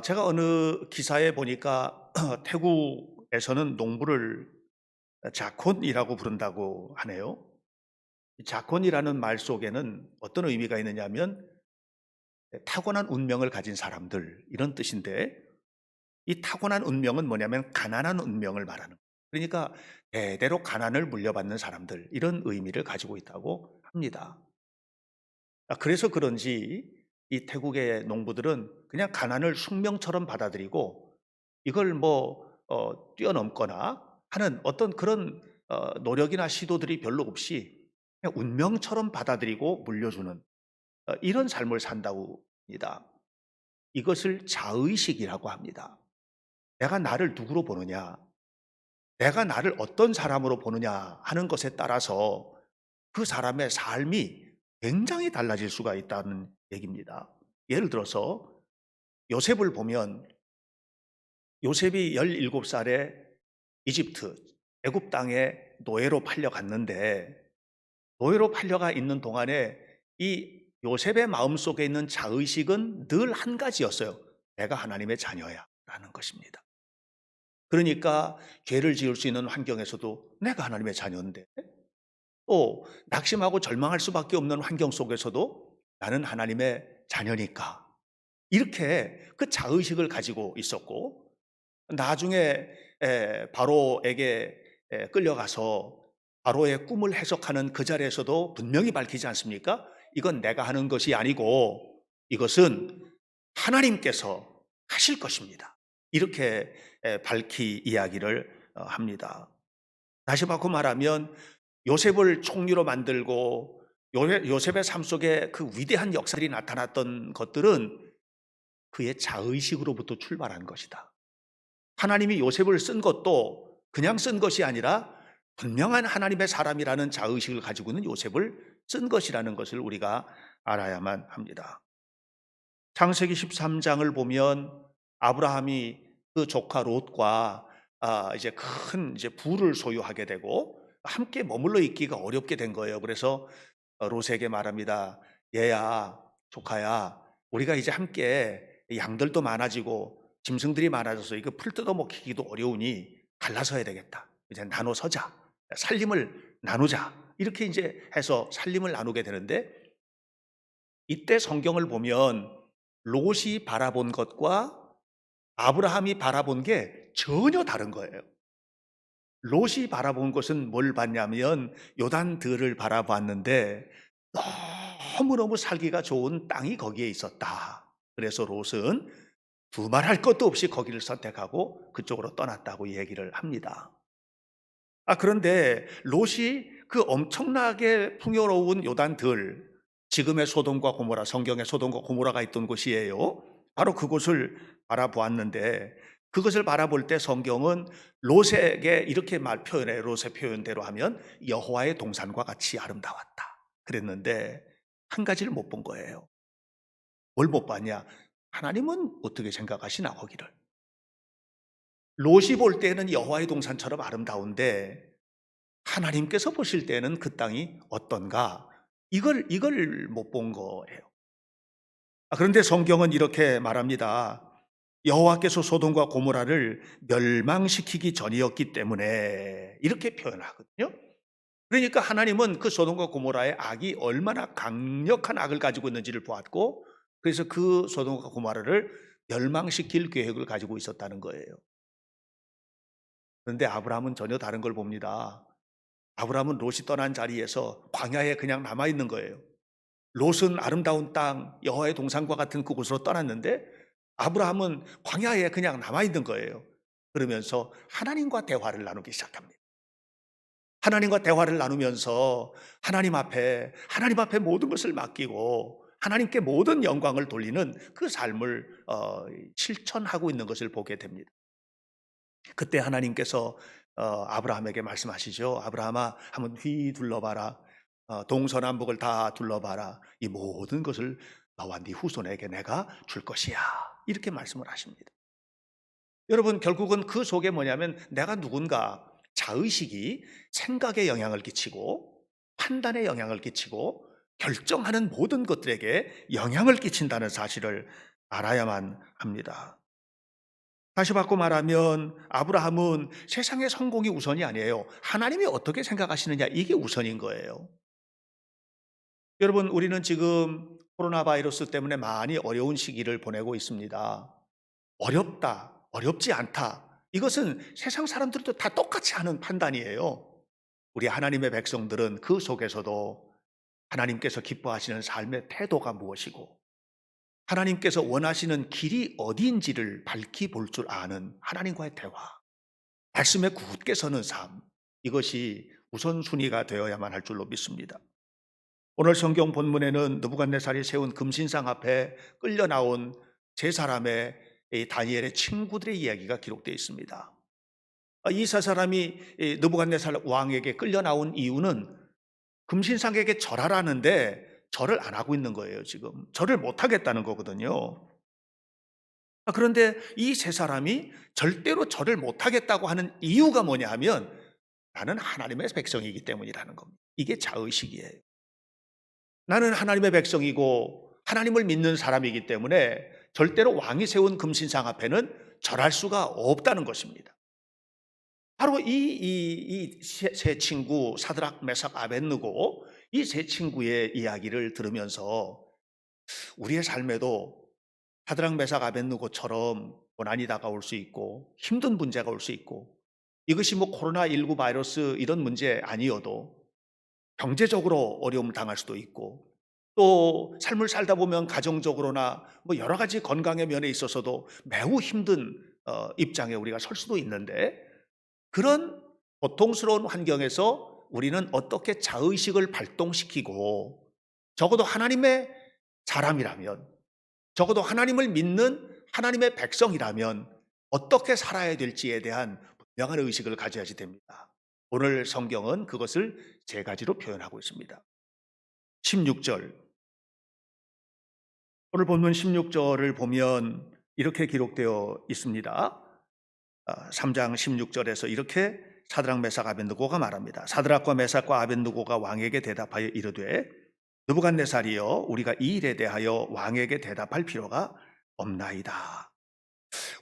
제가 어느 기사에 보니까 태국에서는 농부를 자콘이라고 부른다고 하네요. 이 자콘이라는 말 속에는 어떤 의미가 있느냐면 타고난 운명을 가진 사람들 이런 뜻인데, 이 타고난 운명은 뭐냐면 가난한 운명을 말하는 거예요. 그러니까 대대로 가난을 물려받는 사람들 이런 의미를 가지고 있다고 합니다. 그래서 그런지 이 태국의 농부들은 그냥 가난을 숙명처럼 받아들이고 이걸 뛰어넘거나 하는 어떤 그런 노력이나 시도들이 별로 없이 그냥 운명처럼 받아들이고 물려주는 이런 삶을 산다고 합니다. 이것을 자의식이라고 합니다. 내가 나를 누구로 보느냐, 내가 나를 어떤 사람으로 보느냐 하는 것에 따라서 그 사람의 삶이 굉장히 달라질 수가 있다는 얘기입니다. 예를 들어서 요셉을 보면 요셉이 17살에 이집트, 애굽 땅에 노예로 팔려갔는데, 노예로 팔려가 있는 동안에 이 요셉의 마음속에 있는 자의식은 늘 한 가지였어요. 내가 하나님의 자녀야 라는 것입니다. 그러니까 죄를 지을 수 있는 환경에서도 내가 하나님의 자녀인데, 또 낙심하고 절망할 수밖에 없는 환경 속에서도 나는 하나님의 자녀니까, 이렇게 그 자의식을 가지고 있었고, 나중에 바로에게 끌려가서 바로의 꿈을 해석하는 그 자리에서도 분명히 밝히지 않습니까? 이건 내가 하는 것이 아니고 이것은 하나님께서 하실 것입니다. 이렇게 밝히 이야기를 합니다. 다시 바꿔 말하면 요셉을 총리로 만들고 요셉의 삶 속에 그 위대한 역사들이 나타났던 것들은 그의 자의식으로부터 출발한 것이다. 하나님이 요셉을 쓴 것도 그냥 쓴 것이 아니라 분명한 하나님의 사람이라는 자의식을 가지고 있는 요셉을 쓴 것이라는 것을 우리가 알아야만 합니다. 창세기 13장을 보면 아브라함이 그 조카 롯과 이제 큰 이제 부를 소유하게 되고 함께 머물러 있기가 어렵게 된 거예요. 그래서 롯에게 말합니다. 얘야, 조카야, 우리가 이제 함께 양들도 많아지고 짐승들이 많아져서 이거 풀 뜯어 먹히기도 어려우니 갈라서야 되겠다. 이제 나눠 서자. 살림을 나누자. 이렇게 이제 해서 살림을 나누게 되는데, 이때 성경을 보면 롯이 바라본 것과 아브라함이 바라본 게 전혀 다른 거예요. 롯이 바라본 것은 뭘 봤냐면 요단들을 바라봤는데 너무너무 살기가 좋은 땅이 거기에 있었다. 그래서 롯은 두말할 것도 없이 거기를 선택하고 그쪽으로 떠났다고 얘기를 합니다. 그런데 롯이 그 엄청나게 풍요로운 요단들, 지금의 소돔과 고모라, 성경의 소돔과 고모라가 있던 곳이에요. 바로 그곳을 바라보았는데, 그것을 바라볼 때 성경은 롯에게 이렇게 표현해. 롯의 표현대로 하면 여호와의 동산과 같이 아름다웠다 그랬는데, 한 가지를 못 본 거예요. 뭘 못 봤냐? 하나님은 어떻게 생각하시나 거기를. 롯이 볼 때는 여호와의 동산처럼 아름다운데 하나님께서 보실 때는 그 땅이 어떤가? 이걸 못 본 거예요. 그런데 성경은 이렇게 말합니다. 여호와께서 소돔과 고모라를 멸망시키기 전이었기 때문에, 이렇게 표현하거든요. 그러니까 하나님은 그 소돔과 고모라의 악이 얼마나 강력한 악을 가지고 있는지를 보았고, 그래서 그 소돔과 고모라를 멸망시킬 계획을 가지고 있었다는 거예요. 그런데 아브라함은 전혀 다른 걸 봅니다. 아브라함은 롯이 떠난 자리에서 광야에 그냥 남아 있는 거예요. 롯은 아름다운 땅, 여호와의 동산과 같은 그곳으로 떠났는데 아브라함은 광야에 그냥 남아 있는 거예요. 그러면서 하나님과 대화를 나누기 시작합니다. 하나님과 대화를 나누면서 하나님 앞에 모든 것을 맡기고 하나님께 모든 영광을 돌리는 그 삶을 실천하고 있는 것을 보게 됩니다. 그때 하나님께서 아브라함에게 말씀하시죠. 아브라함아, 한번 휘 둘러봐라. 동서남북을 다 둘러봐라. 이 모든 것을 너와 네 후손에게 내가 줄 것이야. 이렇게 말씀을 하십니다. 여러분, 결국은 그 속에 뭐냐면 내가 누군가, 자의식이 생각에 영향을 끼치고 판단에 영향을 끼치고 결정하는 모든 것들에게 영향을 끼친다는 사실을 알아야만 합니다. 다시 바꿔 말하면 아브라함은 세상의 성공이 우선이 아니에요. 하나님이 어떻게 생각하시느냐, 이게 우선인 거예요. 여러분, 우리는 지금 코로나 바이러스 때문에 많이 어려운 시기를 보내고 있습니다. 어렵다, 어렵지 않다. 이것은 세상 사람들도 다 똑같이 하는 판단이에요. 우리 하나님의 백성들은 그 속에서도 하나님께서 기뻐하시는 삶의 태도가 무엇이고 하나님께서 원하시는 길이 어디인지를 밝히 볼 줄 아는 하나님과의 대화, 말씀에 굳게 서는 삶, 이것이 우선순위가 되어야만 할 줄로 믿습니다. 오늘 성경 본문에는 느부갓네살이 세운 금신상 앞에 끌려 나온 세 사람의 이 다니엘의 친구들의 이야기가 기록되어 있습니다. 이 세 사람이 느부갓네살 왕에게 끌려 나온 이유는 금신상에게 절하라는데 절을 안 하고 있는 거예요. 지금 절을 못 하겠다는 거거든요. 그런데 이 세 사람이 절대로 절을 못 하겠다고 하는 이유가 뭐냐 하면 나는 하나님의 백성이기 때문이라는 겁니다. 이게 자의식이에요. 나는 하나님의 백성이고 하나님을 믿는 사람이기 때문에 절대로 왕이 세운 금신상 앞에는 절할 수가 없다는 것입니다. 바로 이 세 친구 사드락, 메삭, 아벳느고, 이 세 친구의 이야기를 들으면서 우리의 삶에도 사드락, 메삭, 아벳느고처럼 고난이 다가올 수 있고 힘든 문제가 올 수 있고, 이것이 뭐 코로나19 바이러스 이런 문제 아니어도 경제적으로 어려움을 당할 수도 있고, 또 삶을 살다 보면 가정적으로나 뭐 여러 가지 건강의 면에 있어서도 매우 힘든 입장에 우리가 설 수도 있는데, 그런 고통스러운 환경에서 우리는 어떻게 자의식을 발동시키고 적어도 하나님의 사람이라면, 적어도 하나님을 믿는 하나님의 백성이라면 어떻게 살아야 될지에 대한 분명한 의식을 가져야지 됩니다. 오늘 성경은 그것을 세 가지로 표현하고 있습니다. 16절, 오늘 본문 16절을 보면 이렇게 기록되어 있습니다. 3장 16절에서 이렇게 사드락, 메삭, 아벳느고가 말합니다. 사드락과 메삭과 아벳느고가 왕에게 대답하여 이르되 느부갓네살이여, 우리가 이 일에 대하여 왕에게 대답할 필요가 없나이다.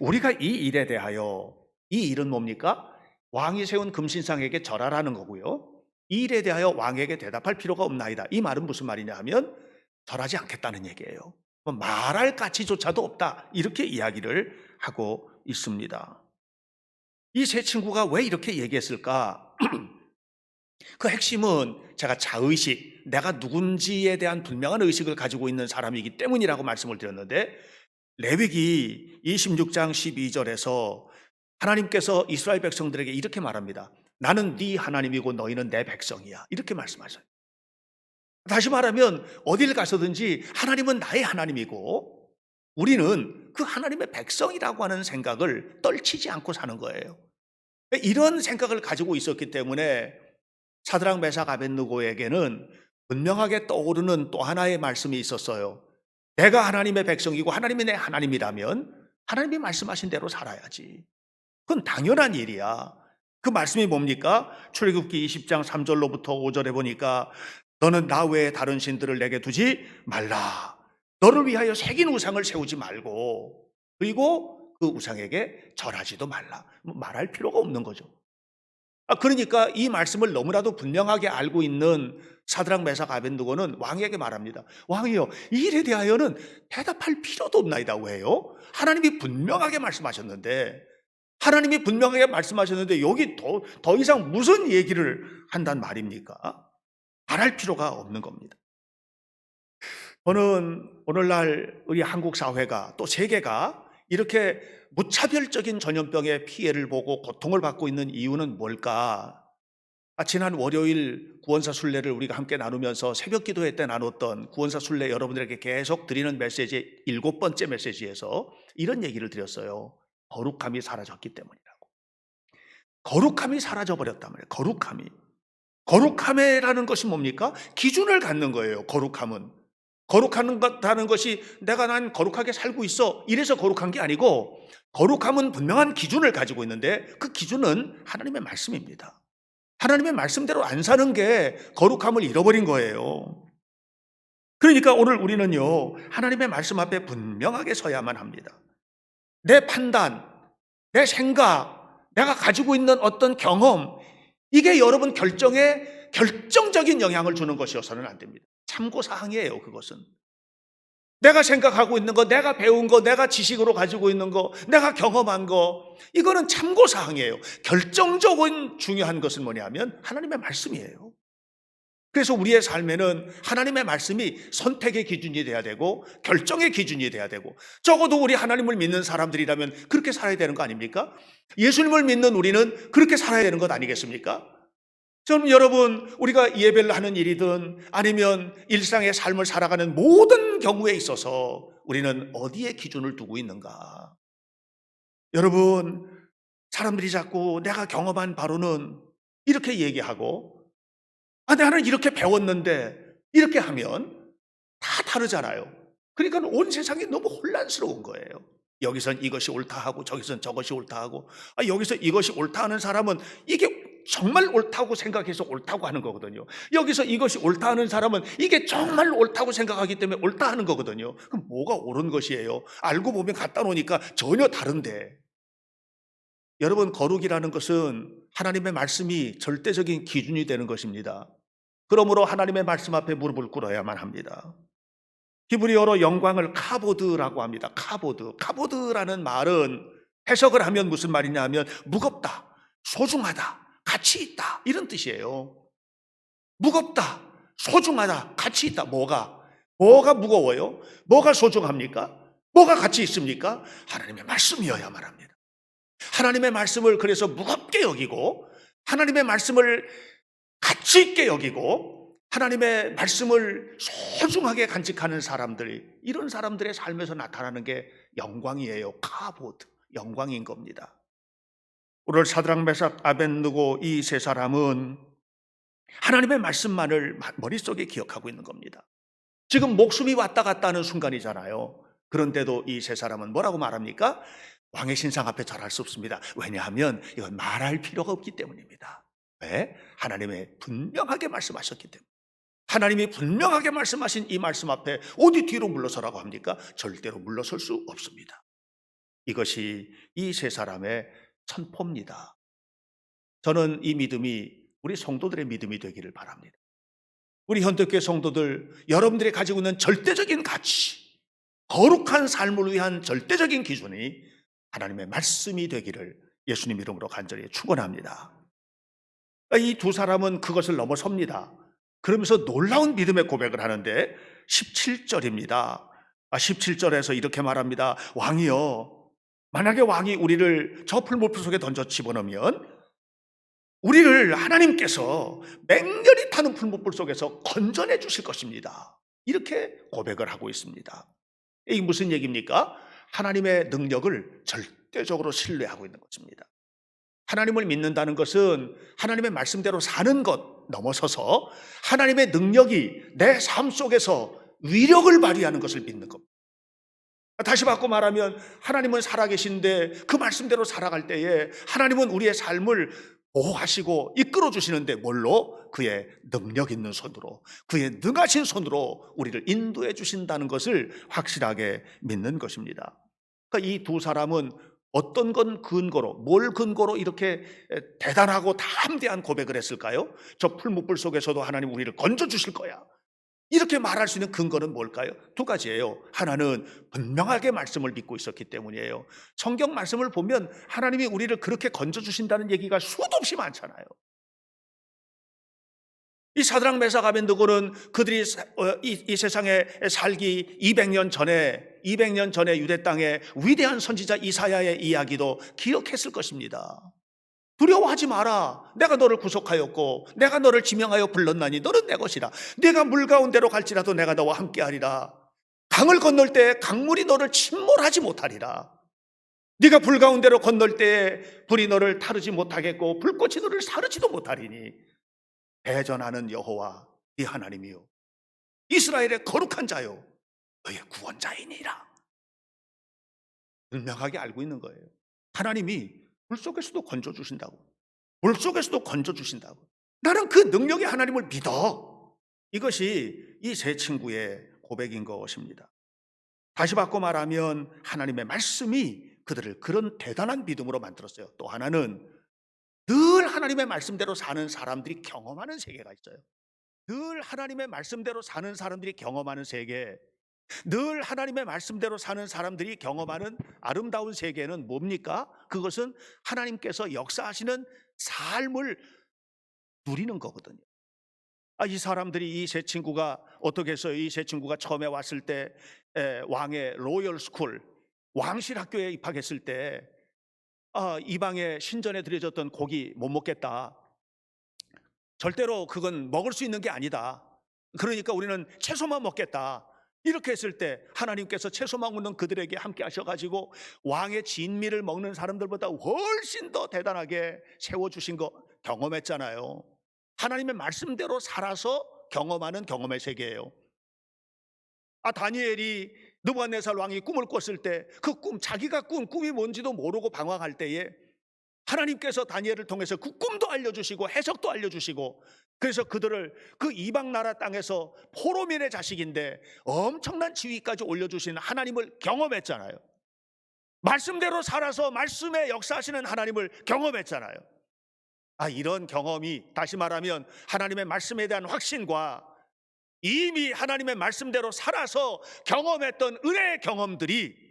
우리가 이 일에 대하여, 이 일은 뭡니까? 왕이 세운 금신상에게 절하라는 거고요. 이 일에 대하여 왕에게 대답할 필요가 없나이다. 이 말은 무슨 말이냐 하면 절하지 않겠다는 얘기예요. 말할 가치조차도 없다, 이렇게 이야기를 하고 있습니다. 이 세 친구가 왜 이렇게 얘기했을까? 그 핵심은 제가 자의식, 내가 누군지에 대한 분명한 의식을 가지고 있는 사람이기 때문이라고 말씀을 드렸는데, 레위기 26장 12절에서 하나님께서 이스라엘 백성들에게 이렇게 말합니다. 나는 네 하나님이고 너희는 내 백성이야, 이렇게 말씀하셔요. 다시 말하면 어딜 가서든지 하나님은 나의 하나님이고 우리는 그 하나님의 백성이라고 하는 생각을 떨치지 않고 사는 거예요. 이런 생각을 가지고 있었기 때문에 사드락, 메삭, 아벳느고에게는 분명하게 떠오르는 또 하나의 말씀이 있었어요. 내가 하나님의 백성이고 하나님이 내 하나님이라면 하나님이 말씀하신 대로 살아야지. 그건 당연한 일이야. 그 말씀이 뭡니까? 출애굽기 20장 3절로부터 5절에 보니까 너는 나 외에 다른 신들을 내게 두지 말라. 너를 위하여 새긴 우상을 세우지 말고, 그리고 그 우상에게 절하지도 말라. 말할 필요가 없는 거죠. 그러니까 이 말씀을 너무나도 분명하게 알고 있는 사드락, 메삭, 아벳느고는 왕에게 말합니다. 왕이여, 이 일에 대하여는 대답할 필요도 없나이다. 왜요? 하나님이 분명하게 말씀하셨는데, 하나님이 분명하게 말씀하셨는데 여기 더 이상 무슨 얘기를 한단 말입니까? 말할 필요가 없는 겁니다. 저는 오늘날 우리 한국 사회가 또 세계가 이렇게 무차별적인 전염병의 피해를 보고 고통을 받고 있는 이유는 뭘까? 지난 월요일 구원사 순례를 우리가 함께 나누면서 새벽 기도회 때 나눴던 구원사 순례 여러분들에게 계속 드리는 메시지 7번째 메시지에서 이런 얘기를 드렸어요. 거룩함이 사라졌기 때문이라고. 거룩함이 사라져버렸단 말이에요. 거룩함이. 거룩함이라는 것이 뭡니까? 기준을 갖는 거예요. 거룩함은. 거룩하다는 것이 내가 난 거룩하게 살고 있어, 이래서 거룩한 게 아니고, 거룩함은 분명한 기준을 가지고 있는데 그 기준은 하나님의 말씀입니다. 하나님의 말씀대로 안 사는 게 거룩함을 잃어버린 거예요. 그러니까 오늘 우리는요, 하나님의 말씀 앞에 분명하게 서야만 합니다. 내 판단, 내 생각, 내가 가지고 있는 어떤 경험, 이게 여러분 결정에 결정적인 영향을 주는 것이어서는 안 됩니다. 참고사항이에요, 그것은. 내가 생각하고 있는 거, 내가 배운 거, 내가 지식으로 가지고 있는 거, 내가 경험한 거, 이거는 참고사항이에요. 결정적인 중요한 것은 뭐냐면 하나님의 말씀이에요. 그래서 우리의 삶에는 하나님의 말씀이 선택의 기준이 돼야 되고 결정의 기준이 돼야 되고, 적어도 우리 하나님을 믿는 사람들이라면 그렇게 살아야 되는 거 아닙니까? 예수님을 믿는 우리는 그렇게 살아야 되는 것 아니겠습니까? 저는 여러분, 우리가 예배를 하는 일이든 아니면 일상의 삶을 살아가는 모든 경우에 있어서 우리는 어디에 기준을 두고 있는가? 여러분, 사람들이 자꾸 내가 경험한 바로는 이렇게 얘기하고, 나는 이렇게 배웠는데 이렇게 하면 다 다르잖아요. 그러니까 온 세상이 너무 혼란스러운 거예요. 여기선 이것이 옳다 하고 저기선 저것이 옳다 하고, 여기서 이것이 옳다 하는 사람은 이게 정말 옳다고 생각해서 옳다고 하는 거거든요. 여기서 이것이 옳다 하는 사람은 이게 정말 옳다고 생각하기 때문에 옳다 하는 거거든요. 그럼 뭐가 옳은 것이에요? 알고 보면 갖다 놓으니까 전혀 다른데. 여러분, 거룩이라는 것은 하나님의 말씀이 절대적인 기준이 되는 것입니다. 그러므로 하나님의 말씀 앞에 무릎을 꿇어야만 합니다. 히브리어로 영광을 카보드라고 합니다. 카보드. 카보드라는 말은 해석을 하면 무슨 말이냐 하면 무겁다, 소중하다, 가치 있다, 이런 뜻이에요. 무겁다, 소중하다, 가치 있다. 뭐가 무거워요? 뭐가 소중합니까? 뭐가 가치 있습니까? 하나님의 말씀이어야만 합니다. 하나님의 말씀을 그래서 무겁게 여기고, 하나님의 말씀을 가치 있게 여기고, 하나님의 말씀을 소중하게 간직하는 사람들, 이런 사람들의 삶에서 나타나는 게 영광이에요. 카보드, 영광인 겁니다. 오늘 사드락, 메삭, 아벳느고 이 세 사람은 하나님의 말씀만을 머릿속에 기억하고 있는 겁니다. 지금 목숨이 왔다 갔다 하는 순간이잖아요. 그런데도 이 세 사람은 뭐라고 말합니까? 왕의 신상 앞에 절할 수 없습니다. 왜냐하면 이건 말할 필요가 없기 때문입니다. 왜? 하나님의 분명하게 말씀하셨기 때문에. 하나님이 분명하게 말씀하신 이 말씀 앞에 어디 뒤로 물러서라고 합니까? 절대로 물러설 수 없습니다. 이것이 이 세 사람의 선포입니다. 저는 이 믿음이 우리 성도들의 믿음이 되기를 바랍니다. 우리 현대교회 성도들, 여러분들이 가지고 있는 절대적인 가치, 거룩한 삶을 위한 절대적인 기준이 하나님의 말씀이 되기를 예수님 이름으로 간절히 축원합니다. 이 두 사람은 그것을 넘어섭니다. 그러면서 놀라운 믿음의 고백을 하는데 17절입니다. 17절에서 이렇게 말합니다. 왕이여, 만약에 왕이 우리를 저 풀무불 속에 던져 집어넣으면 우리를 하나님께서 맹렬히 타는 풀무불 속에서 건져내 주실 것입니다. 이렇게 고백을 하고 있습니다. 이게 무슨 얘기입니까? 하나님의 능력을 절대적으로 신뢰하고 있는 것입니다. 하나님을 믿는다는 것은 하나님의 말씀대로 사는 것 넘어서서 하나님의 능력이 내 삶 속에서 위력을 발휘하는 것을 믿는 겁니다. 다시 바꿔 말하면 하나님은 살아계신데 그 말씀대로 살아갈 때에 하나님은 우리의 삶을 보호하시고 이끌어 주시는데 뭘로? 그의 능력 있는 손으로, 그의 능하신 손으로 우리를 인도해 주신다는 것을 확실하게 믿는 것입니다. 그러니까 이 두 사람은 어떤 건 근거로, 뭘 근거로 이렇게 대단하고 담대한 고백을 했을까요? 저 풀무불 속에서도 하나님 우리를 건져 주실 거야, 이렇게 말할 수 있는 근거는 뭘까요? 두 가지예요. 하나는 분명하게 말씀을 믿고 있었기 때문이에요. 성경 말씀을 보면 하나님이 우리를 그렇게 건져 주신다는 얘기가 수도 없이 많잖아요. 이 사드락, 메삭, 아벳느고는 그들이 이 세상에 살기 200년 전에 유대 땅에 위대한 선지자 이사야의 이야기도 기억했을 것입니다. 두려워하지 마라. 내가 너를 구속하였고 내가 너를 지명하여 불렀나니 너는 내 것이라. 네가 물 가운데로 갈지라도 내가 너와 함께하리라. 강을 건널 때 강물이 너를 침몰하지 못하리라. 네가 불 가운데로 건널 때 불이 너를 타르지 못하겠고 불꽃이 너를 사르지도 못하리니 대전하는 여호와 네 하나님이요 이스라엘의 거룩한 자요 너의 구원자이니라. 분명하게 알고 있는 거예요. 하나님이 물속에서도 건져주신다고, 물속에서도 건져주신다고. 나는 그 능력의 하나님을 믿어. 이것이 이 세 친구의 고백인 것입니다. 다시 바꿔 말하면 하나님의 말씀이 그들을 그런 대단한 믿음으로 만들었어요. 또 하나는 늘 하나님의 말씀대로 사는 사람들이 경험하는 세계가 있어요. 늘 하나님의 말씀대로 사는 사람들이 경험하는 세계, 늘 하나님의 말씀대로 사는 사람들이 경험하는 아름다운 세계는 뭡니까? 그것은 하나님께서 역사하시는 삶을 누리는 거거든요. 이 사람들이, 이 세 친구가 어떻게 했어요? 이 세 친구가 처음에 왔을 때 왕의 로열 스쿨, 왕실 학교에 입학했을 때 이방의 신전에 드려졌던 고기 못 먹겠다. 절대로 그건 먹을 수 있는 게 아니다. 그러니까 우리는 채소만 먹겠다. 이렇게 했을 때 하나님께서 채소만 먹는 그들에게 함께 하셔가지고 왕의 진미를 먹는 사람들보다 훨씬 더 대단하게 세워주신 거 경험했잖아요. 하나님의 말씀대로 살아서 경험하는 경험의 세계예요. 다니엘이 느부갓네살 왕이 꿈을 꿨을 때 그 꿈, 자기가 꾼 꿈이 뭔지도 모르고 방황할 때에 하나님께서 다니엘을 통해서 그 꿈도 알려주시고 해석도 알려주시고, 그래서 그들을 그 이방 나라 땅에서 포로민의 자식인데 엄청난 지위까지 올려주시는 하나님을 경험했잖아요. 말씀대로 살아서 말씀에 역사하시는 하나님을 경험했잖아요. 이런 경험이, 다시 말하면 하나님의 말씀에 대한 확신과 이미 하나님의 말씀대로 살아서 경험했던 은혜의 경험들이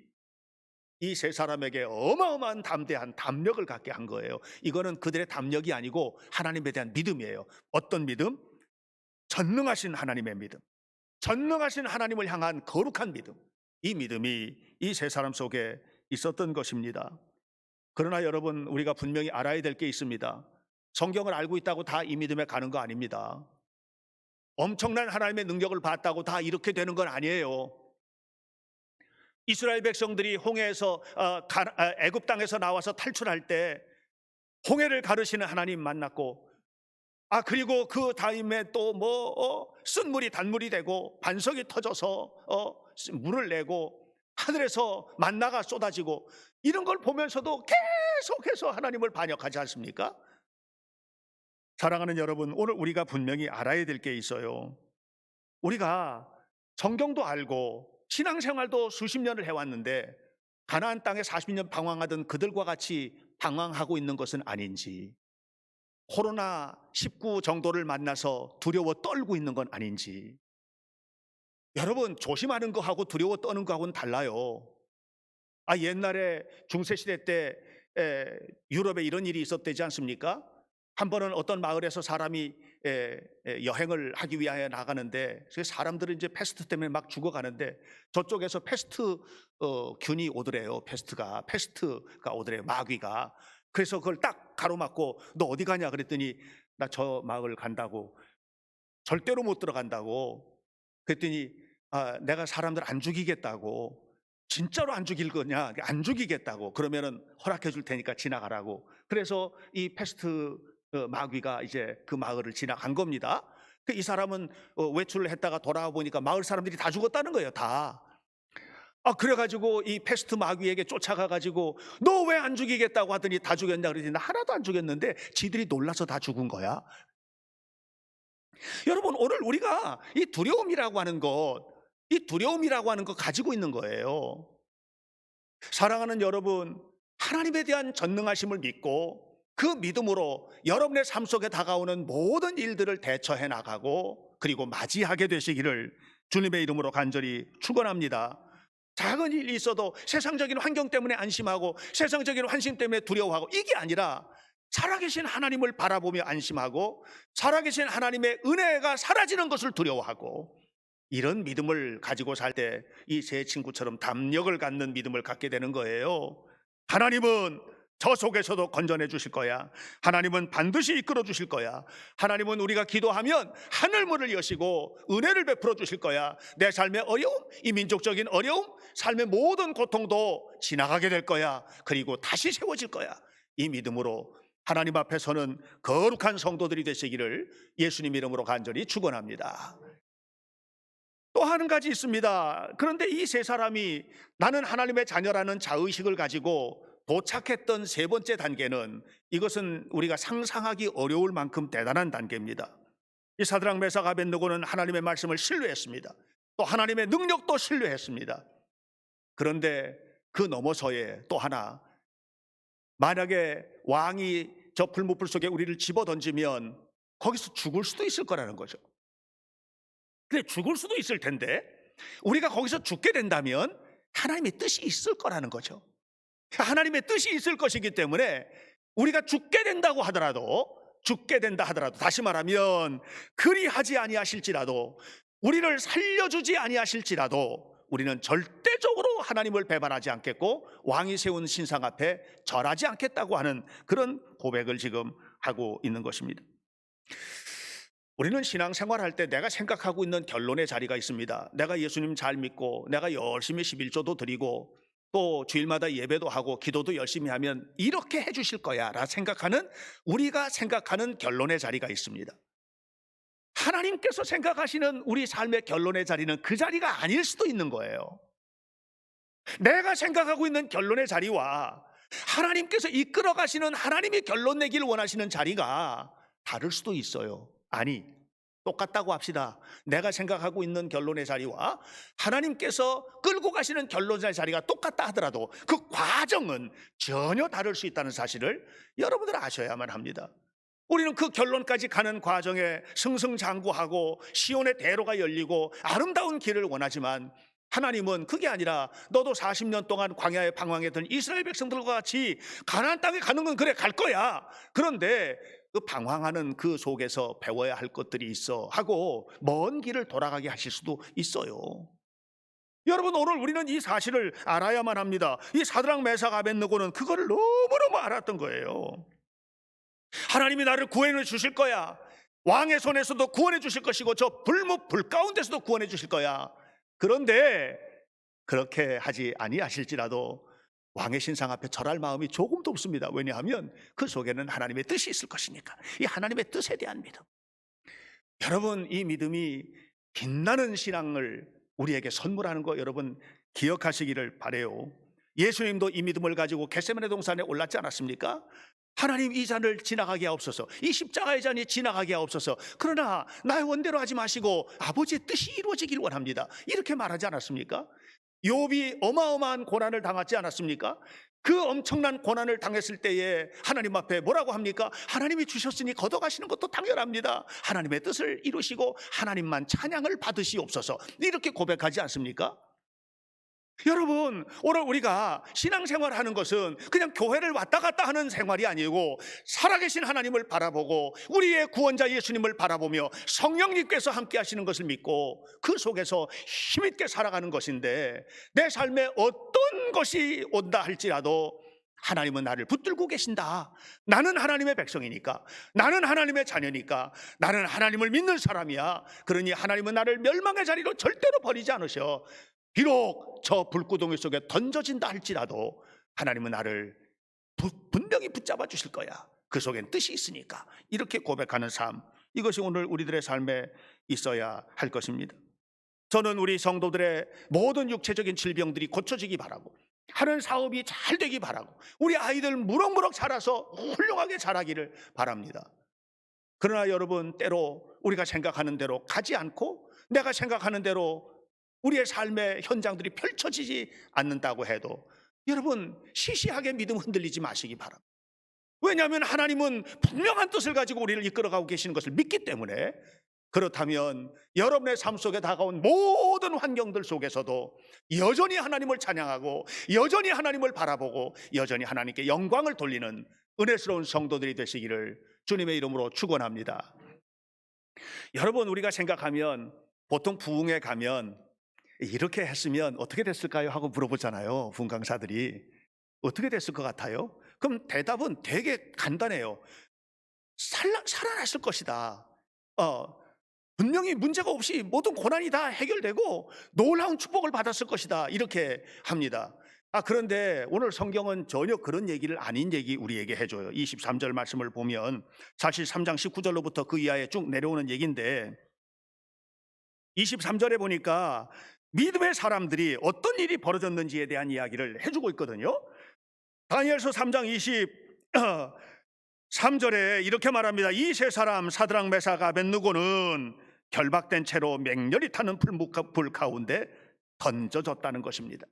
이 세 사람에게 어마어마한 담대한 담력을 갖게 한 거예요. 이거는 그들의 담력이 아니고 하나님에 대한 믿음이에요. 어떤 믿음? 전능하신 하나님의 믿음, 전능하신 하나님을 향한 거룩한 믿음. 이 믿음이 이 세 사람 속에 있었던 것입니다. 그러나 여러분, 우리가 분명히 알아야 될 게 있습니다. 성경을 알고 있다고 다 이 믿음에 가는 거 아닙니다. 엄청난 하나님의 능력을 봤다고 다 이렇게 되는 건 아니에요. 이스라엘 백성들이 홍해에서 애굽 땅에서 나와서 탈출할 때 홍해를 가르시는 하나님 만났고, 그리고 그 다음에 또 쓴물이 단물이 되고 반석이 터져서 물을 내고 하늘에서 만나가 쏟아지고, 이런 걸 보면서도 계속해서 하나님을 반역하지 않습니까? 사랑하는 여러분, 오늘 우리가 분명히 알아야 될 게 있어요. 우리가 성경도 알고 신앙생활도 수십 년을 해왔는데 가나안 땅에 40년 방황하던 그들과 같이 방황하고 있는 것은 아닌지, 코로나19 정도를 만나서 두려워 떨고 있는 건 아닌지. 여러분, 조심하는 거하고 두려워 떠는 거하고는 달라요. 옛날에 중세시대 때 유럽에 이런 일이 있었대지 않습니까? 한 번은 어떤 마을에서 사람이 여행을 하기 위하여 나가는데 사람들은 이제 패스트 때문에 막 죽어가는데 저쪽에서 패스트 균이 오더래요. 패스트가 오더래요. 마귀가. 그래서 그걸 딱 가로막고 너 어디 가냐 그랬더니 나 저 마을 간다고. 절대로 못 들어간다고. 그랬더니 내가 사람들 안 죽이겠다고. 진짜로 안 죽일 거냐? 안 죽이겠다고. 그러면은 허락해 줄 테니까 지나가라고. 그래서 이 패스트 마귀가 이제 그 마을을 지나간 겁니다. 이 사람은 외출을 했다가 돌아와 보니까 마을 사람들이 다 죽었다는 거예요. 다. 그래가지고 이 패스트 마귀에게 쫓아가가지고 너 왜 안 죽이겠다고 하더니 다 죽였냐 그러더니 나 하나도 안 죽였는데 지들이 놀라서 다 죽은 거야. 여러분, 오늘 우리가 이 두려움이라고 하는 것 가지고 있는 거예요. 사랑하는 여러분, 하나님에 대한 전능하심을 믿고 그 믿음으로 여러분의 삶 속에 다가오는 모든 일들을 대처해 나가고 그리고 맞이하게 되시기를 주님의 이름으로 간절히 축원합니다. 작은 일이 있어도 세상적인 환경 때문에 안심하고 세상적인 환심 때문에 두려워하고, 이게 아니라 살아계신 하나님을 바라보며 안심하고 살아계신 하나님의 은혜가 사라지는 것을 두려워하고, 이런 믿음을 가지고 살 때 이 세 친구처럼 담력을 갖는 믿음을 갖게 되는 거예요. 하나님은 저 속에서도 건져내 주실 거야. 하나님은 반드시 이끌어 주실 거야. 하나님은 우리가 기도하면 하늘문을 여시고 은혜를 베풀어 주실 거야. 내 삶의 어려움, 이 민족적인 어려움, 삶의 모든 고통도 지나가게 될 거야. 그리고 다시 세워질 거야. 이 믿음으로 하나님 앞에서는 거룩한 성도들이 되시기를 예수님 이름으로 간절히 축원합니다. 또 한 가지 있습니다. 그런데 이 세 사람이 나는 하나님의 자녀라는 자의식을 가지고 도착했던 세 번째 단계는, 이것은 우리가 상상하기 어려울 만큼 대단한 단계입니다. 이 사드락 메삭 아벳느고는 하나님의 말씀을 신뢰했습니다. 또 하나님의 능력도 신뢰했습니다. 그런데 그 너머서에 또 하나, 만약에 왕이 저 불못불 속에 우리를 집어던지면 거기서 죽을 수도 있을 거라는 거죠. 근데 죽을 수도 있을 텐데 우리가 거기서 죽게 된다면 하나님의 뜻이 있을 거라는 거죠. 하나님의 뜻이 있을 것이기 때문에 우리가 죽게 된다 하더라도 다시 말하면 그리하지 아니하실지라도, 우리를 살려주지 아니하실지라도 우리는 절대적으로 하나님을 배반하지 않겠고 왕이 세운 신상 앞에 절하지 않겠다고 하는 그런 고백을 지금 하고 있는 것입니다. 우리는 신앙생활할 때 내가 생각하고 있는 결론의 자리가 있습니다. 내가 예수님 잘 믿고 내가 열심히 11조도 드리고 또 주일마다 예배도 하고 기도도 열심히 하면 이렇게 해주실 거야 라 생각하는, 우리가 생각하는 결론의 자리가 있습니다. 하나님께서 생각하시는 우리 삶의 결론의 자리는 그 자리가 아닐 수도 있는 거예요. 내가 생각하고 있는 결론의 자리와 하나님께서 이끌어 가시는, 하나님이 결론 내기를 원하시는 자리가 다를 수도 있어요. 아니, 똑같다고 합시다. 내가 생각하고 있는 결론의 자리와 하나님께서 끌고 가시는 결론의 자리가 똑같다 하더라도 그 과정은 전혀 다를 수 있다는 사실을 여러분들 아셔야만 합니다. 우리는 그 결론까지 가는 과정에 승승장구하고 시온의 대로가 열리고 아름다운 길을 원하지만, 하나님은 그게 아니라 너도 40년 동안 광야에 방황했던 이스라엘 백성들과 같이 가나안 땅에 가는 건 그래 갈 거야. 그런데 그 방황하는 그 속에서 배워야 할 것들이 있어 하고 먼 길을 돌아가게 하실 수도 있어요. 여러분, 오늘 우리는 이 사실을 알아야만 합니다. 이 사드락 메삭 아벳느고는 그거를 너무너무 알았던 거예요. 하나님이 나를 구원해 주실 거야. 왕의 손에서도 구원해 주실 것이고 저 불 가운데서도 구원해 주실 거야. 그런데 그렇게 하지 아니하실지라도 왕의 신상 앞에 절할 마음이 조금도 없습니다. 왜냐하면 그 속에는 하나님의 뜻이 있을 것이니까. 이 하나님의 뜻에 대한 믿음. 여러분, 이 믿음이 빛나는 신앙을 우리에게 선물하는 거 여러분 기억하시기를 바라요. 예수님도 이 믿음을 가지고 겟세마네 동산에 올랐지 않았습니까? 하나님, 이 잔을 지나가게 하옵소서, 이 십자가의 잔이 지나가게 하옵소서, 그러나 나의 원대로 하지 마시고 아버지의 뜻이 이루어지길 원합니다. 이렇게 말하지 않았습니까? 욥이 어마어마한 고난을 당하지 않았습니까? 그 엄청난 고난을 당했을 때에 하나님 앞에 뭐라고 합니까? 하나님이 주셨으니 걷어가시는 것도 당연합니다. 하나님의 뜻을 이루시고 하나님만 찬양을 받으시옵소서, 이렇게 고백하지 않습니까? 여러분, 오늘 우리가 신앙생활하는 것은 그냥 교회를 왔다 갔다 하는 생활이 아니고 살아계신 하나님을 바라보고 우리의 구원자 예수님을 바라보며 성령님께서 함께 하시는 것을 믿고 그 속에서 힘있게 살아가는 것인데, 내 삶에 어떤 것이 온다 할지라도 하나님은 나를 붙들고 계신다. 나는 하나님의 백성이니까, 나는 하나님의 자녀니까, 나는 하나님을 믿는 사람이야. 그러니 하나님은 나를 멸망의 자리로 절대로 버리지 않으셔. 비록 저 불구덩이 속에 던져진다 할지라도 하나님은 나를 분명히 붙잡아 주실 거야. 그 속엔 뜻이 있으니까. 이렇게 고백하는 삶, 이것이 오늘 우리들의 삶에 있어야 할 것입니다. 저는 우리 성도들의 모든 육체적인 질병들이 고쳐지기 바라고, 하는 사업이 잘 되기 바라고, 우리 아이들 무럭무럭 자라서 훌륭하게 자라기를 바랍니다. 그러나 여러분, 때로 우리가 생각하는 대로 가지 않고 내가 생각하는 대로 우리의 삶의 현장들이 펼쳐지지 않는다고 해도 여러분, 시시하게 믿음 흔들리지 마시기 바랍니다. 왜냐하면 하나님은 분명한 뜻을 가지고 우리를 이끌어가고 계시는 것을 믿기 때문에. 그렇다면 여러분의 삶 속에 다가온 모든 환경들 속에서도 여전히 하나님을 찬양하고 여전히 하나님을 바라보고 여전히 하나님께 영광을 돌리는 은혜스러운 성도들이 되시기를 주님의 이름으로 축원합니다. 여러분, 우리가 생각하면 보통 부흥회 가면 이렇게 했으면 어떻게 됐을까요? 하고 물어보잖아요. 부흥 강사들이 어떻게 됐을 것 같아요? 그럼 대답은 되게 간단해요. 살아났을 것이다. 분명히 문제가 없이 모든 고난이 다 해결되고 놀라운 축복을 받았을 것이다. 이렇게 합니다. 그런데 오늘 성경은 전혀 그런 얘기를 아닌 얘기 우리에게 해줘요. 23절 말씀을 보면 사실 3장 19절로부터 그 이하에 쭉 내려오는 얘기인데 23절에 보니까 믿음의 사람들이 어떤 일이 벌어졌는지에 대한 이야기를 해주고 있거든요. 다니엘서 3장 3절에 이렇게 말합니다. 이 세 사람 사드락 메삭 아벳느고는 결박된 채로 맹렬히 타는 불 가운데 던져졌다는 것입니다.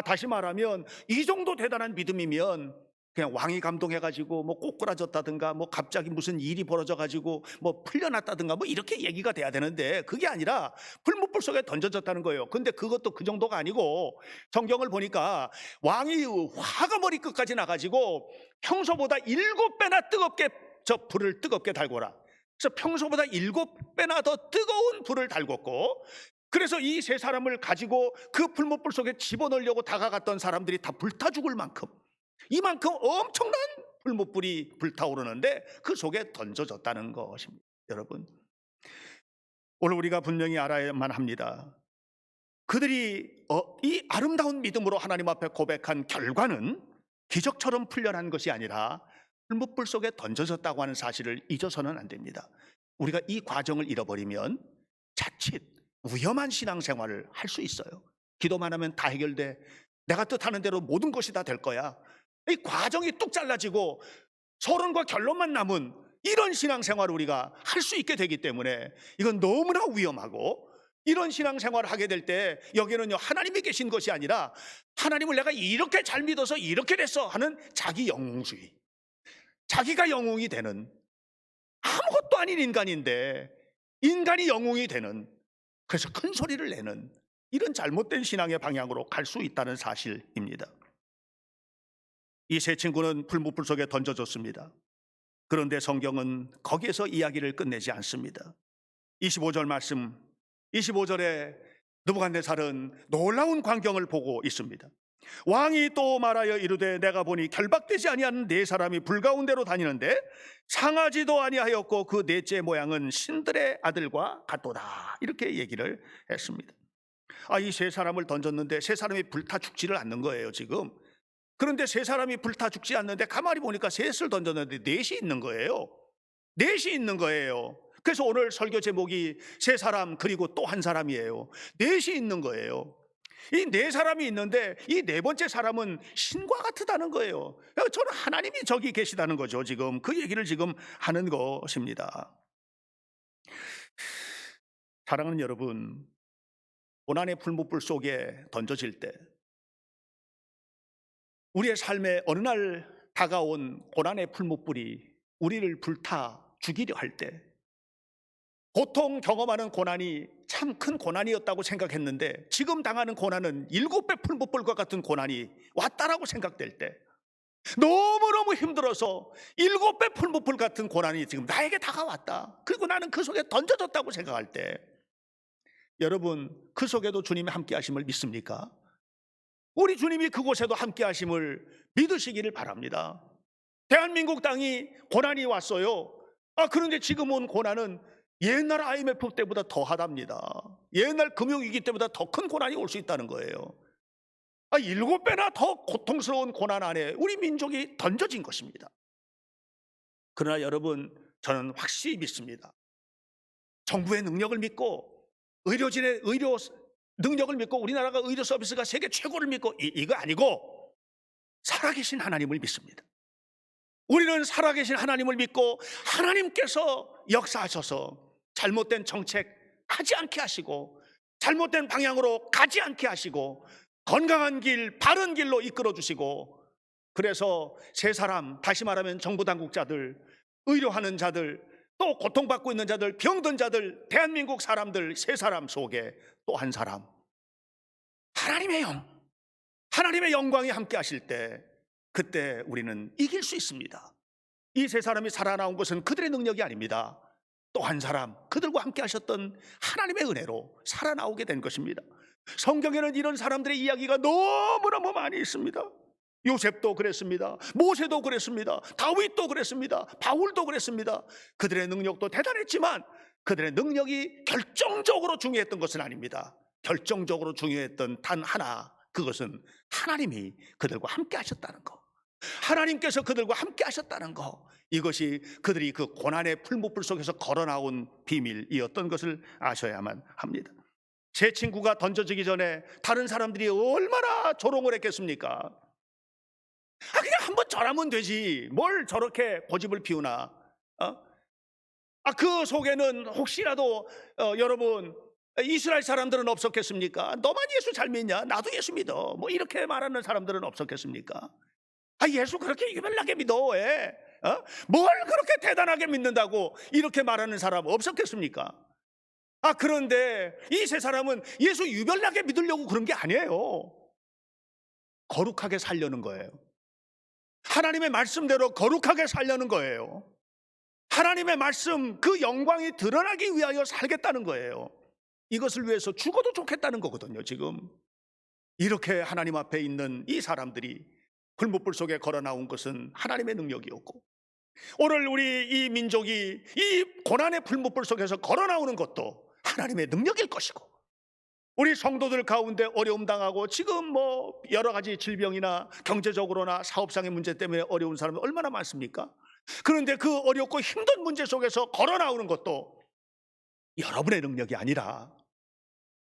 다시 말하면 이 정도 대단한 믿음이면 그냥 왕이 감동해가지고 뭐 꼬꾸라졌다든가 뭐 갑자기 무슨 일이 벌어져가지고 뭐 풀려났다든가 뭐 이렇게 얘기가 돼야 되는데 그게 아니라 불못불 속에 던져졌다는 거예요. 근데 그것도 그 정도가 아니고 성경을 보니까 왕이 화가 머리끝까지 나가지고 평소보다 7배나 뜨겁게 저 불을 뜨겁게 달궈라. 그래서 평소보다 7배나 더 뜨거운 불을 달궜고, 그래서 이 세 사람을 가지고 그 불못불 속에 집어넣으려고 다가갔던 사람들이 다 불타 죽을 만큼, 이만큼 엄청난 불못불이 불타오르는데 그 속에 던져졌다는 것입니다. 여러분, 오늘 우리가 분명히 알아야만 합니다. 그들이 이 아름다운 믿음으로 하나님 앞에 고백한 결과는 기적처럼 풀려난 것이 아니라 불못불 속에 던져졌다고 하는 사실을 잊어서는 안 됩니다. 우리가 이 과정을 잃어버리면 자칫 위험한 신앙생활을 할 수 있어요. 기도만 하면 다 해결돼, 내가 뜻하는 대로 모든 것이 다 될 거야, 이 과정이 뚝 잘라지고 서론과 결론만 남은 이런 신앙생활을 우리가 할 수 있게 되기 때문에 이건 너무나 위험하고, 이런 신앙생활을 하게 될 때 여기는요 하나님이 계신 것이 아니라 하나님을 내가 이렇게 잘 믿어서 이렇게 됐어 하는 자기 영웅주의, 자기가 영웅이 되는, 아무것도 아닌 인간인데 인간이 영웅이 되는, 그래서 큰 소리를 내는 이런 잘못된 신앙의 방향으로 갈 수 있다는 사실입니다. 이 세 친구는 불못불 속에 던져졌습니다. 그런데 성경은 거기에서 이야기를 끝내지 않습니다. 25절 말씀, 25절에 느부갓네살은 놀라운 광경을 보고 있습니다. 왕이 또 말하여 이르되 내가 보니 결박되지 아니한 네 사람이 불 가운데로 다니는데 상하지도 아니하였고 그 넷째 모양은 신들의 아들과 같도다, 이렇게 얘기를 했습니다. 이 세 사람을 던졌는데 세 사람이 불타 죽지를 않는 거예요 지금. 그런데 세 사람이 불타 죽지 않는데 가만히 보니까 셋을 던졌는데 넷이 있는 거예요. 넷이 있는 거예요. 그래서 오늘 설교 제목이 세 사람 그리고 또 한 사람이에요. 넷이 있는 거예요. 이 네 사람이 있는데 이 네 번째 사람은 신과 같다는 거예요. 저는 하나님이 저기 계시다는 거죠. 지금 그 얘기를 지금 하는 것입니다. 사랑하는 여러분, 고난의 불못불 속에 던져질 때, 우리의 삶에 어느 날 다가온 고난의 불못불이 우리를 불타 죽이려 할 때, 보통 경험하는 고난이 참 큰 고난이었다고 생각했는데 지금 당하는 고난은 7배 불못불과 같은 고난이 왔다라고 생각될 때, 너무너무 힘들어서 7배 불못불 같은 고난이 지금 나에게 다가왔다, 그리고 나는 그 속에 던져졌다고 생각할 때, 여러분 그 속에도 주님이 함께 하심을 믿습니까? 우리 주님이 그곳에도 함께 하심을 믿으시기를 바랍니다. 대한민국 땅이 고난이 왔어요. 그런데 지금 온 고난은 옛날 IMF 때보다 더하답니다. 옛날 금융위기 때보다 더 큰 고난이 올 수 있다는 거예요. 7배나 더 고통스러운 고난 안에 우리 민족이 던져진 것입니다. 그러나 여러분, 저는 확실히 믿습니다. 정부의 능력을 믿고 의료진의 의료 능력을 믿고 우리나라가 의료 서비스가 세계 최고를 믿고 이거 아니고 살아계신 하나님을 믿습니다. 우리는 살아계신 하나님을 믿고 하나님께서 역사하셔서 잘못된 정책 하지 않게 하시고 잘못된 방향으로 가지 않게 하시고 건강한 길, 바른 길로 이끌어 주시고, 그래서 세 사람, 다시 말하면 정부 당국자들, 의료하는 자들, 또 고통받고 있는 자들, 병든 자들, 대한민국 사람들 세 사람 속에 또 한 사람, 하나님의 영, 하나님의 영광이 함께 하실 때, 그때 우리는 이길 수 있습니다. 이 세 사람이 살아나온 것은 그들의 능력이 아닙니다. 또 한 사람, 그들과 함께 하셨던 하나님의 은혜로 살아나오게 된 것입니다. 성경에는 이런 사람들의 이야기가 너무너무 많이 있습니다. 요셉도 그랬습니다. 모세도 그랬습니다. 다윗도 그랬습니다. 바울도 그랬습니다. 그들의 능력도 대단했지만 그들의 능력이 결정적으로 중요했던 것은 아닙니다. 결정적으로 중요했던 단 하나, 그것은 하나님이 그들과 함께 하셨다는 것, 하나님께서 그들과 함께 하셨다는 것, 이것이 그들이 그 고난의 풀무불 속에서 걸어나온 비밀이었던 것을 아셔야만 합니다. 제 친구가 던져지기 전에 다른 사람들이 얼마나 조롱을 했겠습니까? 그냥 한번 잘하면 되지 뭘 저렇게 고집을 피우나. 그 속에는 혹시라도 여러분 이스라엘 사람들은 없었겠습니까? 너만 예수 잘 믿냐? 나도 예수 믿어. 뭐 이렇게 말하는 사람들은 없었겠습니까? 예수 그렇게 유별나게 믿어 왜? 뭘 그렇게 대단하게 믿는다고 이렇게 말하는 사람 없었겠습니까? 그런데 이 세 사람은 예수 유별나게 믿으려고 그런 게 아니에요. 거룩하게 살려는 거예요. 하나님의 말씀대로 거룩하게 살려는 거예요. 하나님의 말씀 그 영광이 드러나기 위하여 살겠다는 거예요. 이것을 위해서 죽어도 좋겠다는 거거든요. 지금 이렇게 하나님 앞에 있는 이 사람들이 불못불 속에 걸어 나온 것은 하나님의 능력이었고, 오늘 우리 이 민족이 이 고난의 불못불 속에서 걸어 나오는 것도 하나님의 능력일 것이고, 우리 성도들 가운데 어려움 당하고 지금 뭐 여러 가지 질병이나 경제적으로나 사업상의 문제 때문에 어려운 사람이 얼마나 많습니까? 그런데 그 어렵고 힘든 문제 속에서 걸어 나오는 것도 여러분의 능력이 아니라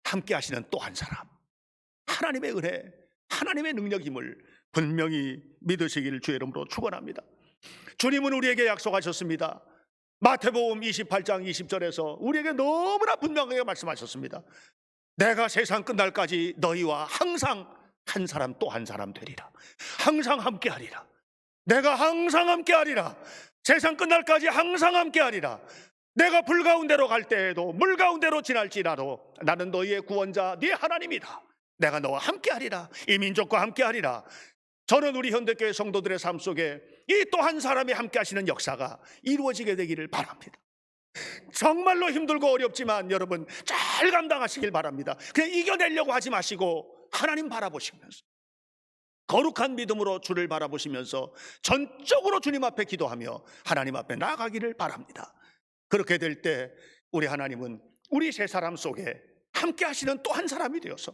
함께 하시는 또 한 사람, 하나님의 은혜, 하나님의 능력임을 분명히 믿으시기를 주의 이름으로 축원합니다. 주님은 우리에게 약속하셨습니다. 마태복음 28장 20절에서 우리에게 너무나 분명하게 말씀하셨습니다. 내가 세상 끝날까지 너희와 항상 한 사람 또 한 사람 되리라. 항상 함께 하리라. 내가 항상 함께 하리라. 세상 끝날까지 항상 함께 하리라. 내가 불 가운데로 갈 때에도 물 가운데로 지날지라도 나는 너희의 구원자 네 하나님이다. 내가 너와 함께 하리라. 이 민족과 함께 하리라. 저는 우리 현대교회 성도들의 삶 속에 이 또 한 사람이 함께 하시는 역사가 이루어지게 되기를 바랍니다. 정말로 힘들고 어렵지만 여러분 잘 감당하시길 바랍니다. 그냥 이겨내려고 하지 마시고 하나님 바라보시면서 거룩한 믿음으로 주를 바라보시면서 전적으로 주님 앞에 기도하며 하나님 앞에 나아가기를 바랍니다. 그렇게 될 때 우리 하나님은 우리 세 사람 속에 함께 하시는 또 한 사람이 되어서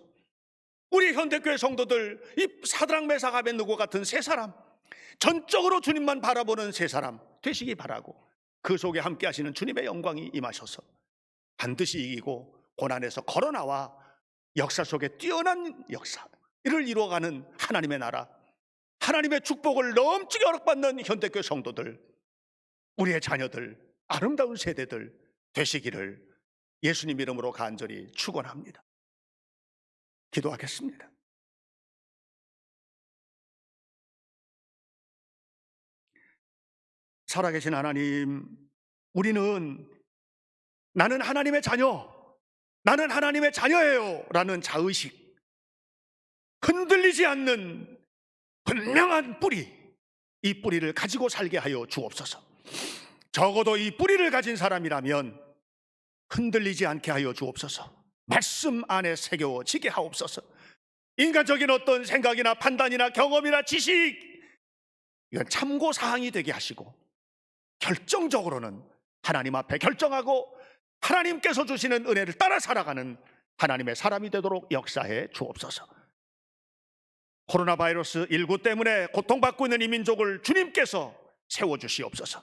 우리 현대교회 성도들 이 사드락 메삭 아벳느고 같은 세 사람, 전적으로 주님만 바라보는 세 사람 되시기 바라고, 그 속에 함께 하시는 주님의 영광이 임하셔서 반드시 이기고 고난에서 걸어나와 역사 속에 뛰어난 역사를 이루어가는 하나님의 나라, 하나님의 축복을 넘치게 허락받는 현대교회 성도들, 우리의 자녀들, 아름다운 세대들 되시기를 예수님 이름으로 간절히 축원합니다. 기도하겠습니다. 살아계신 하나님, 우리는 나는 하나님의 자녀, 나는 하나님의 자녀예요 라는 자의식, 흔들리지 않는 분명한 뿌리, 이 뿌리를 가지고 살게 하여 주옵소서. 적어도 이 뿌리를 가진 사람이라면 흔들리지 않게 하여 주옵소서. 말씀 안에 새겨지게 하옵소서. 인간적인 어떤 생각이나 판단이나 경험이나 지식, 이건 참고사항이 되게 하시고 결정적으로는 하나님 앞에 결정하고 하나님께서 주시는 은혜를 따라 살아가는 하나님의 사람이 되도록 역사해 주옵소서. 코로나 바이러스 19 때문에 고통받고 있는 이 민족을 주님께서 세워주시옵소서.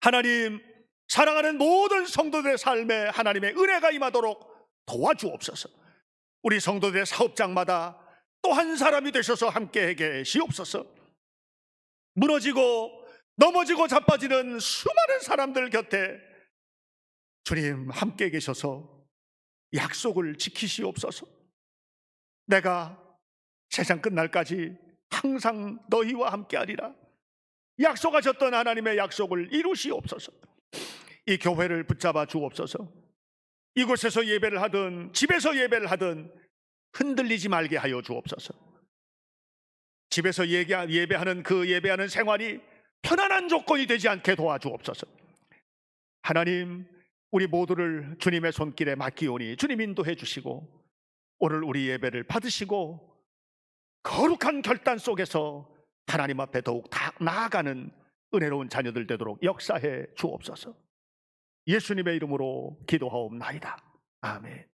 하나님, 사랑하는 모든 성도들의 삶에 하나님의 은혜가 임하도록 도와주옵소서. 우리 성도들의 사업장마다 또 한 사람이 되셔서 함께 계시옵소서. 무너지고 넘어지고 자빠지는 수많은 사람들 곁에 주님 함께 계셔서 약속을 지키시옵소서. 내가 세상 끝날까지 항상 너희와 함께 하리라. 약속하셨던 하나님의 약속을 이루시옵소서. 이 교회를 붙잡아 주옵소서. 이곳에서 예배를 하든 집에서 예배를 하든 흔들리지 말게 하여 주옵소서. 집에서 예배하는 그 예배하는 생활이 편안한 조건이 되지 않게 도와주옵소서. 하나님, 우리 모두를 주님의 손길에 맡기오니 주님 인도해 주시고 오늘 우리 예배를 받으시고 거룩한 결단 속에서 하나님 앞에 더욱 나아가는 은혜로운 자녀들 되도록 역사해 주옵소서. 예수님의 이름으로 기도하옵나이다. 아멘.